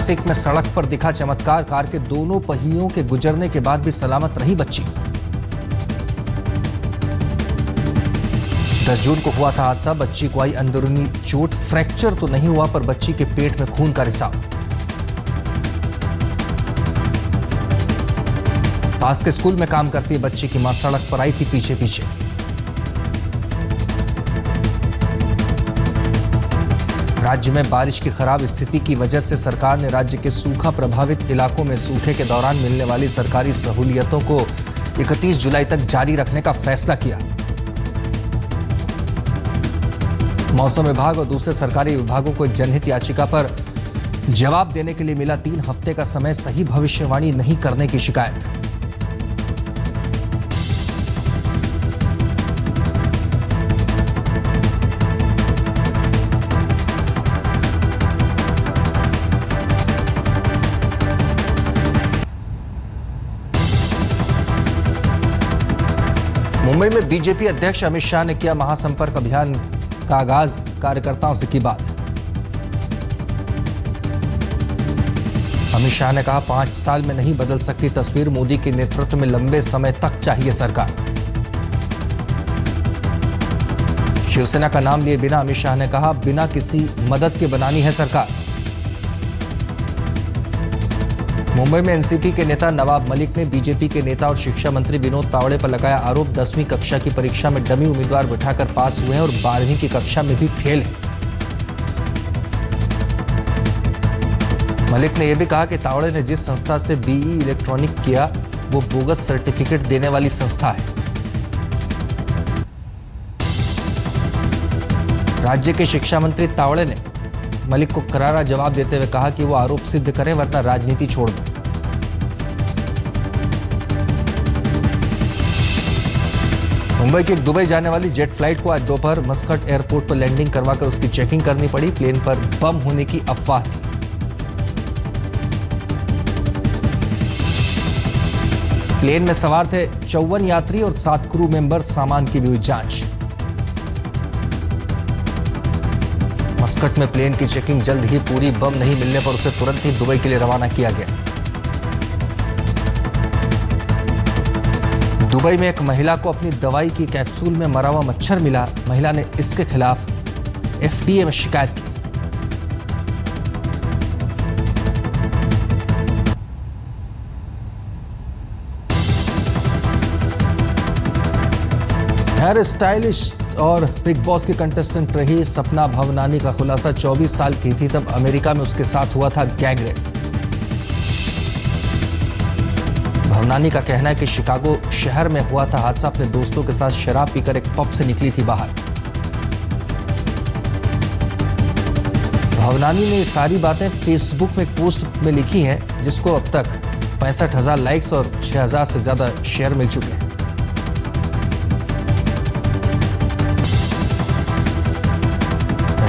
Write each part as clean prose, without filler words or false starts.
नासिक में सड़क पर दिखा चमत्कार। कार के दोनों पहियों के गुजरने के बाद भी सलामत रही बच्ची। 10 जून को हुआ था हादसा। बच्ची को आई अंदरूनी चोट। फ्रैक्चर तो नहीं हुआ पर बच्ची के पेट में खून का रिसाव। पास के स्कूल में काम करती बच्ची की मां सड़क पर आई थी पीछे पीछे। राज्य में बारिश की खराब स्थिति की वजह से सरकार ने राज्य के सूखा प्रभावित इलाकों में सूखे के दौरान मिलने वाली सरकारी सहूलियतों को 31 जुलाई तक जारी रखने का फैसला किया। मौसम विभाग और दूसरे सरकारी विभागों को जनहित याचिका पर जवाब देने के लिए मिला 3 हफ्ते का समय। सही भविष्यवाणी नहीं करने की शिकायत। मुंबई में बीजेपी अध्यक्ष अमित शाह ने किया महासंपर्क अभियान का आगाज। कार्यकर्ताओं से की बात। अमित शाह ने कहा 5 साल में नहीं बदल सकती तस्वीर। मोदी के नेतृत्व में लंबे समय तक चाहिए सरकार। शिवसेना का नाम लिए बिना अमित शाह ने कहा बिना किसी मदद के बनानी है सरकार। मुंबई में एनसीपी के नेता नवाब मलिक ने बीजेपी के नेता और शिक्षा मंत्री विनोद तावड़े पर लगाया आरोप। 10वीं कक्षा की परीक्षा में डमी उम्मीदवार बिठाकर पास हुए हैं और 12वीं की कक्षा में भी फेल हैं। मलिक ने यह भी कहा कि तावड़े ने जिस संस्था से बीई इलेक्ट्रॉनिक किया वो बोगस सर्टिफिकेट देने वाली संस्था है। राज्य के शिक्षा मंत्री तावड़े ने मलिक को करारा जवाब देते हुए कहा कि वो आरोप सिद्ध करें वरना राजनीति छोड़ दें। मुंबई की दुबई जाने वाली जेट फ्लाइट को आज दोपहर मस्कट एयरपोर्ट पर लैंडिंग करवाकर उसकी चेकिंग करनी पड़ी। प्लेन पर बम होने की अफवाह थी। प्लेन में सवार थे 54 यात्री और 7 क्रू मेंबर। सामान की भी हुई जांच। मस्कट में प्लेन की चेकिंग जल्द ही पूरी। बम नहीं मिलने पर उसे तुरंत ही दुबई के लिए रवाना किया गया। दुबई में एक महिला को अपनी दवाई की कैप्सूल में मरा हुआ मच्छर मिला। महिला ने इसके खिलाफ एफडीए में शिकायत की। हेयर स्टाइलिस्ट और बिग बॉस की कंटेस्टेंट रही सपना भवनानी का खुलासा। 24 साल की थी तब अमेरिका में उसके साथ हुआ था गैंग रेप। भवनानी का कहना है कि शिकागो शहर में हुआ था हादसा। अपने दोस्तों के साथ शराब पीकर एक पब से निकली थी बाहर। भवनानी ने ये सारी बातें फेसबुक में एक पोस्ट में लिखी हैं जिसको अब तक 65,000 लाइक्स और 6,000 से ज्यादा शेयर मिल चुके हैं।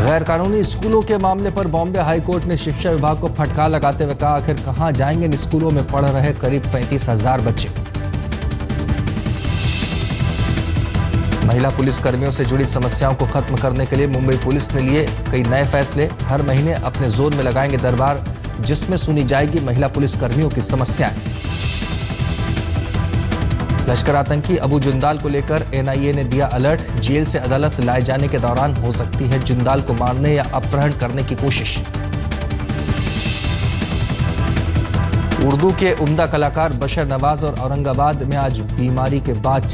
गैर कानूनी स्कूलों के मामले पर बॉम्बे हाईकोर्ट ने शिक्षा विभाग को फटकार लगाते हुए कहा आखिर कहां जाएंगे इन स्कूलों में पढ़ रहे करीब 35,000 बच्चे। महिला पुलिस कर्मियों से जुड़ी समस्याओं को खत्म करने के लिए मुंबई पुलिस ने लिए कई नए फैसले। हर महीने अपने जोन में लगाएंगे दरबार जिसमें सुनी जाएगी महिला पुलिस कर्मियों की समस्याएं। लश्कर आतंकी अबू जुंदाल को लेकर एनआईए ने दिया अलर्ट। जेल से अदालत लाए जाने के दौरान हो सकती है जुंदाल को मारने या अपहरण करने की कोशिश। उर्दू के उम्दा कलाकार बशर नवाज और औरंगाबाद में आज बीमारी के बाद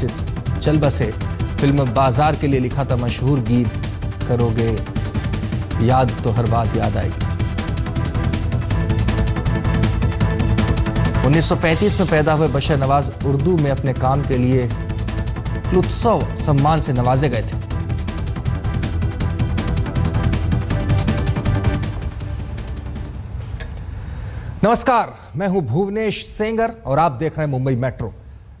चल बसे। फिल्म बाजार के लिए लिखा था मशहूर गीत करोगे याद तो हर बात याद आएगी। 1935 में पैदा हुए बशर नवाज उर्दू में अपने काम के लिए पुलित्जर सम्मान से नवाजे गए थे। नमस्कार, मैं हूं भुवनेश सेंगर और आप देख रहे हैं मुंबई मेट्रो।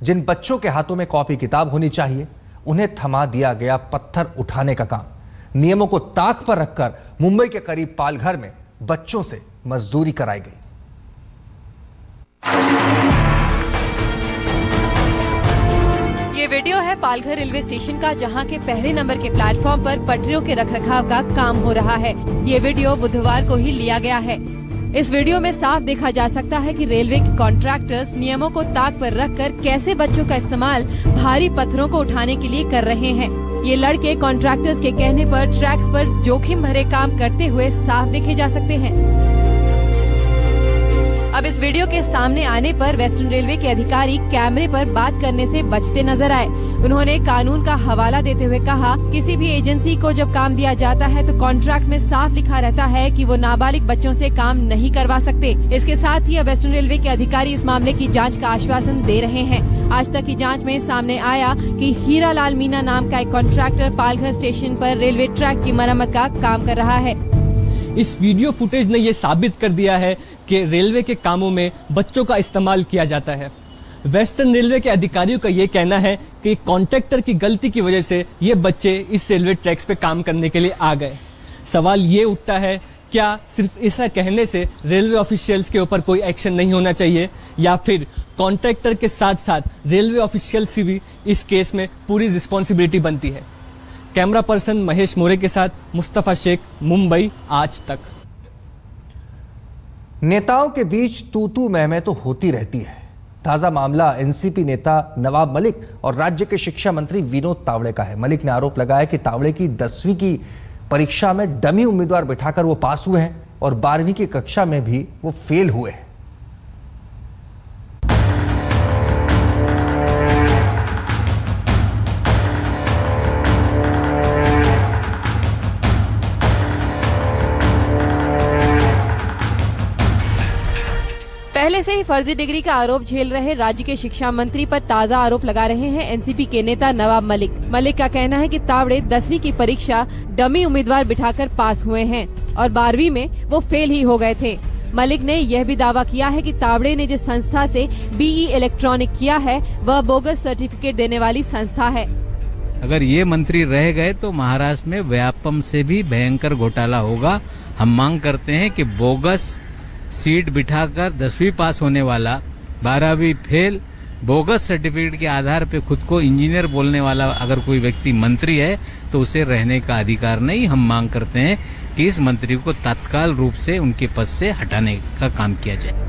जिन बच्चों के हाथों में कॉपी किताब होनी चाहिए उन्हें थमा दिया गया पत्थर उठाने का काम। नियमों को ताक पर रखकर मुंबई के करीब पालघर में बच्चों से मजदूरी कराई गई। ये वीडियो है पालघर रेलवे स्टेशन का, जहां के पहले नंबर के प्लेटफॉर्म पर पटरियों के रखरखाव का काम हो रहा है। ये वीडियो बुधवार को ही लिया गया है। इस वीडियो में साफ देखा जा सकता है कि रेलवे के कॉन्ट्रैक्टर्स नियमों को ताक पर रखकर कैसे बच्चों का इस्तेमाल भारी पत्थरों को उठाने के लिए कर रहे हैं। ये लड़के कॉन्ट्रैक्टर्स के कहने पर ट्रैक्स पर जोखिम भरे काम करते हुए साफ देखे जा सकते हैं। अब इस वीडियो के सामने आने पर वेस्टर्न रेलवे के अधिकारी कैमरे पर बात करने से बचते नजर आए। उन्होंने कानून का हवाला देते हुए कहा, किसी भी एजेंसी को जब काम दिया जाता है तो कॉन्ट्रैक्ट में साफ लिखा रहता है कि वो नाबालिग बच्चों से काम नहीं करवा सकते। इसके साथ ही अब वेस्टर्न रेलवे के अधिकारी इस मामले की जांच का आश्वासन दे रहे हैं। आज तक की जांच में सामने आया कि हीरालाल मीना नाम का एक कॉन्ट्रैक्टर पालघर स्टेशन पर रेलवे ट्रैक की मरम्मत का काम कर रहा है। इस वीडियो फुटेज ने यह साबित कर दिया है कि रेलवे के कामों में बच्चों का इस्तेमाल किया जाता है। वेस्टर्न रेलवे के अधिकारियों का यह कहना है कि कॉन्ट्रैक्टर की गलती की वजह से ये बच्चे इस रेलवे ट्रैक्स पे काम करने के लिए आ गए। सवाल ये उठता है, क्या सिर्फ ऐसा कहने से रेलवे ऑफिशियल्स के ऊपर कोई एक्शन नहीं होना चाहिए, या फिर कॉन्ट्रैक्टर के साथ साथ रेलवे ऑफिशियल्स की भी इस केस में पूरी रिस्पॉन्सिबिलिटी बनती है। कैमरा पर्सन महेश मोरे के साथ मुस्तफा शेख, मुंबई आज तक। नेताओं के बीच तू मैं तो होती रहती है। ताजा मामला एनसीपी नेता नवाब मलिक और राज्य के शिक्षा मंत्री विनोद तावड़े का है। मलिक ने आरोप लगाया कि तावड़े की 10वीं की परीक्षा में डमी उम्मीदवार बिठाकर वो पास हुए हैं और 12वीं की कक्षा में भी वो फेल हुए हैं। पहले से ही फर्जी डिग्री का आरोप झेल रहे राज्य के शिक्षा मंत्री पर ताजा आरोप लगा रहे हैं एनसीपी के नेता नवाब मलिक। मलिक का कहना है कि तावड़े 10वीं की परीक्षा डमी उम्मीदवार बिठाकर पास हुए हैं और 12वीं में वो फेल ही हो गए थे। मलिक ने यह भी दावा किया है कि तावड़े ने जिस संस्था से बीई इलेक्ट्रॉनिक किया है वह बोगस सर्टिफिकेट देने वाली संस्था है। अगर ये मंत्री रह गए तो महाराष्ट्र में व्यापम से भी भयंकर घोटाला होगा। हम मांग करते हैं कि बोगस सीट बिठाकर 10वीं पास होने वाला 12वीं फेल, बोगस सर्टिफिकेट के आधार पे खुद को इंजीनियर बोलने वाला अगर कोई व्यक्ति मंत्री है तो उसे रहने का अधिकार नहीं। हम मांग करते हैं कि इस मंत्री को तत्काल रूप से उनके पद से हटाने का काम किया जाए।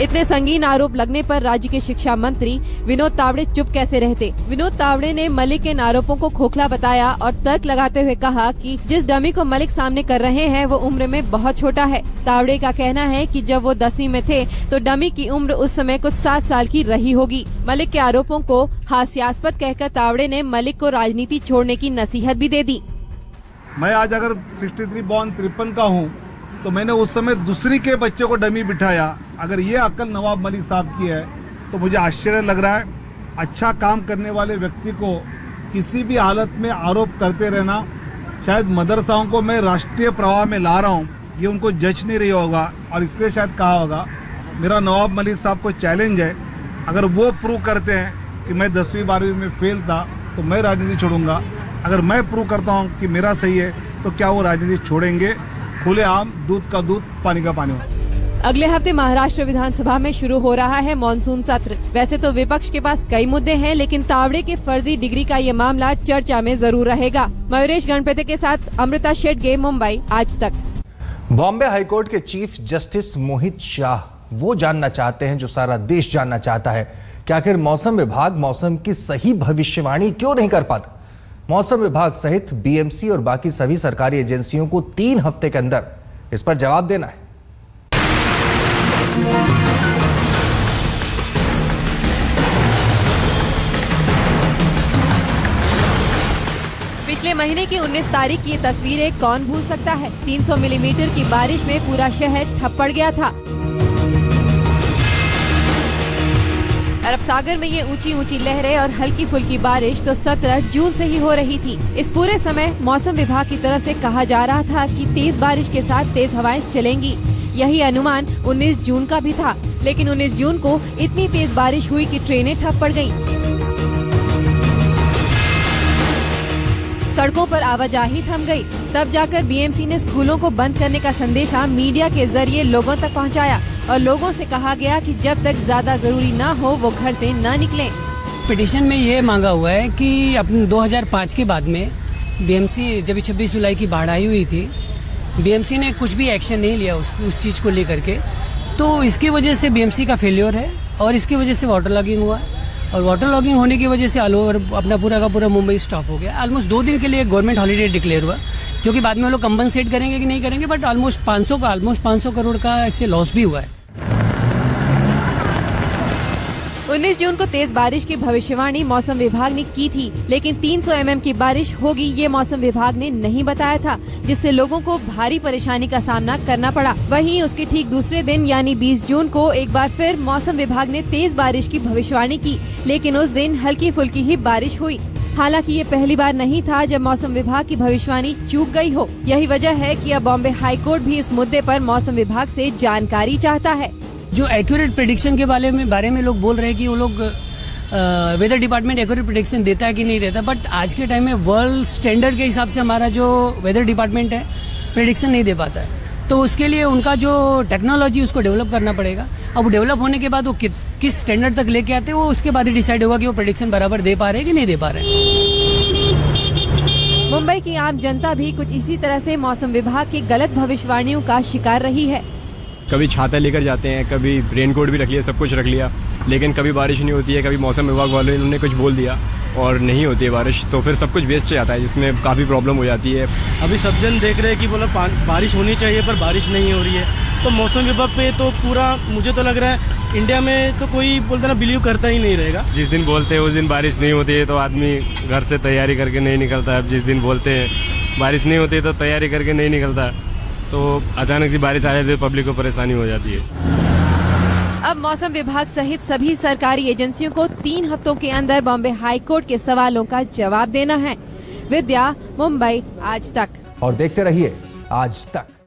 इतने संगीन आरोप लगने पर राज्य के शिक्षा मंत्री विनोद तावड़े चुप कैसे रहते। विनोद तावड़े ने मलिक के आरोपों को खोखला बताया और तर्क लगाते हुए कहा कि जिस डमी को मलिक सामने कर रहे हैं वो उम्र में बहुत छोटा है। तावड़े का कहना है कि जब वो 10वीं में थे तो डमी की उम्र उस समय कुछ 7 साल की रही होगी। मलिक के आरोपों को हास्यास्पद कहकर तावड़े ने मलिक को राजनीति छोड़ने की नसीहत भी दे दी। मैं आज अगर 63 बॉर्न 53 का हूँ तो मैंने उस समय दूसरी के बच्चे को डमी बिठाया। अगर ये अक्ल नवाब मलिक साहब की है तो मुझे आश्चर्य लग रहा है। अच्छा काम करने वाले व्यक्ति को किसी भी हालत में आरोप करते रहना, शायद मदरसाओं को मैं राष्ट्रीय प्रवाह में ला रहा हूँ, ये उनको जज नहीं रही होगा और इसलिए शायद कहा होगा। मेरा नवाब मलिक साहब को चैलेंज है, अगर वो प्रूव करते हैं कि मैं 10वीं 12वीं में फेल था तो मैं राजनीति छोड़ूंगा। अगर मैं प्रूव करता हूँ कि मेरा सही है तो क्या वो राजनीति छोड़ेंगे? खुलेआम दूध का दूध पानी का पानी। अगले हफ्ते महाराष्ट्र विधानसभा में शुरू हो रहा है मॉनसून सत्र। वैसे तो विपक्ष के पास कई मुद्दे हैं, लेकिन तावड़े के फर्जी डिग्री का ये मामला चर्चा में जरूर रहेगा। मयूरेश गणपति के साथ अमृता शेट्गे, मुंबई आज तक। बॉम्बे हाईकोर्ट के चीफ जस्टिस मोहित शाह वो जानना चाहते हैं जो सारा देश जानना चाहता है कि आखिर मौसम विभाग मौसम की सही भविष्यवाणी क्यों नहीं कर पाता। मौसम विभाग सहित बीएमसी और बाकी सभी सरकारी एजेंसियों को 3 हफ्ते के अंदर इस पर जवाब देना है। पिछले महीने की 19 तारीख की ये तस्वीरें कौन भूल सकता है। 300 मिलीमीटर की बारिश में पूरा शहर ठप पड़ गया था। अरब सागर में ये ऊंची ऊंची लहरें और हल्की फुल्की बारिश तो 17 जून से ही हो रही थी। इस पूरे समय मौसम विभाग की तरफ से कहा जा रहा था कि तेज बारिश के साथ तेज हवाएं चलेंगी। यही अनुमान 19 जून का भी था, लेकिन 19 जून को इतनी तेज बारिश हुई कि ट्रेनें ठप पड़ गयी। सड़कों पर आवाजाही थम गई। तब जाकर बीएमसी ने स्कूलों को बंद करने का संदेशा मीडिया के जरिए लोगों तक पहुंचाया और लोगों से कहा गया कि जब तक ज्यादा जरूरी ना हो वो घर से न निकलें। पिटीशन में ये मांगा हुआ है कि अपने 2005 के बाद में बीएमसी जब 26 जुलाई की बाढ़ आई हुई थी बीएमसी ने कुछ भी एक्शन नहीं लिया उस चीज़ को लेकर के, तो इसकी वजह से बीएमसी का फेल्योर है और इसकी वजह से वाटर लॉगिंग हुआ है। और वाटर लॉगिंग होने की वजह से ऑल ओवर अपना पूरा का पूरा मुंबई स्टॉप हो गया। ऑलमोस्ट 2 दिन के लिए गवर्नमेंट हॉलीडे डिक्लेयर हुआ, जो कि बाद में वो लोग कंपनसेट करेंगे कि नहीं करेंगे, बट ऑलमोस्ट 500 करोड़ का इससे लॉस भी हुआ है। 19 जून को तेज बारिश की भविष्यवाणी मौसम विभाग ने की थी, लेकिन 300 mm की बारिश होगी ये मौसम विभाग ने नहीं बताया था, जिससे लोगों को भारी परेशानी का सामना करना पड़ा। वहीं उसके ठीक दूसरे दिन यानी 20 जून को एक बार फिर मौसम विभाग ने तेज बारिश की भविष्यवाणी की, लेकिन उस दिन हल्की फुल्की ही बारिश हुई। हालांकि ये पहली बार नहीं था जब मौसम विभाग की भविष्यवाणी चूक गई हो। यही वजह है कि अब बॉम्बे हाई कोर्ट भी इस मुद्दे पर मौसम विभाग से जानकारी चाहता है। जो एक्यूरेट प्रेडिक्शन के बारे में लोग बोल रहे हैं कि वो लोग वेदर डिपार्टमेंट एक्यूरेट प्रेडिक्शन देता है कि नहीं देता, बट आज के टाइम में वर्ल्ड स्टैंडर्ड के हिसाब से हमारा जो वेदर डिपार्टमेंट है प्रेडिक्शन नहीं दे पाता है। तो उसके लिए उनका जो टेक्नोलॉजी उसको डेवलप करना पड़ेगा। अब डेवलप होने के बाद वो किस स्टैंडर्ड तक लेके आते हैं, वो उसके बाद ही डिसाइड होगा कि वो प्रेडिक्शन बराबर दे पा रहे हैं कि नहीं दे पा रहे हैं। मुंबई की आम जनता भी कुछ इसी तरह से मौसम विभाग की गलत भविष्यवाणियों का शिकार रही है। कभी छाता लेकर जाते हैं, कभी रेनकोट भी रख लिया, सब कुछ रख लिया, लेकिन कभी बारिश नहीं होती है। कभी मौसम विभाग वालों ने कुछ बोल दिया और नहीं होती है बारिश, तो फिर सब कुछ वेस्ट जाता है, जिसमें काफ़ी प्रॉब्लम हो जाती है। अभी सब जन देख रहे हैं कि बोला बारिश होनी चाहिए पर बारिश नहीं हो रही है, तो मौसम विभाग पे तो पूरा मुझे तो लग रहा है इंडिया में तो कोई बोलता ना बिलीव करता ही नहीं रहेगा। जिस दिन बोलते हैं उस दिन बारिश नहीं होती है तो आदमी घर से तैयारी करके नहीं निकलता है। जिस दिन बोलते हैं बारिश नहीं होती है तो तैयारी करके नहीं निकलता है, तो अचानक से बारिश आ जाती है तो पब्लिक को परेशानी हो जाती है। अब मौसम विभाग सहित सभी सरकारी एजेंसियों को 3 हफ्तों के अंदर बॉम्बे हाई कोर्ट के सवालों का जवाब देना है। विद्या, मुंबई, आज तक। और देखते रहिए आज तक।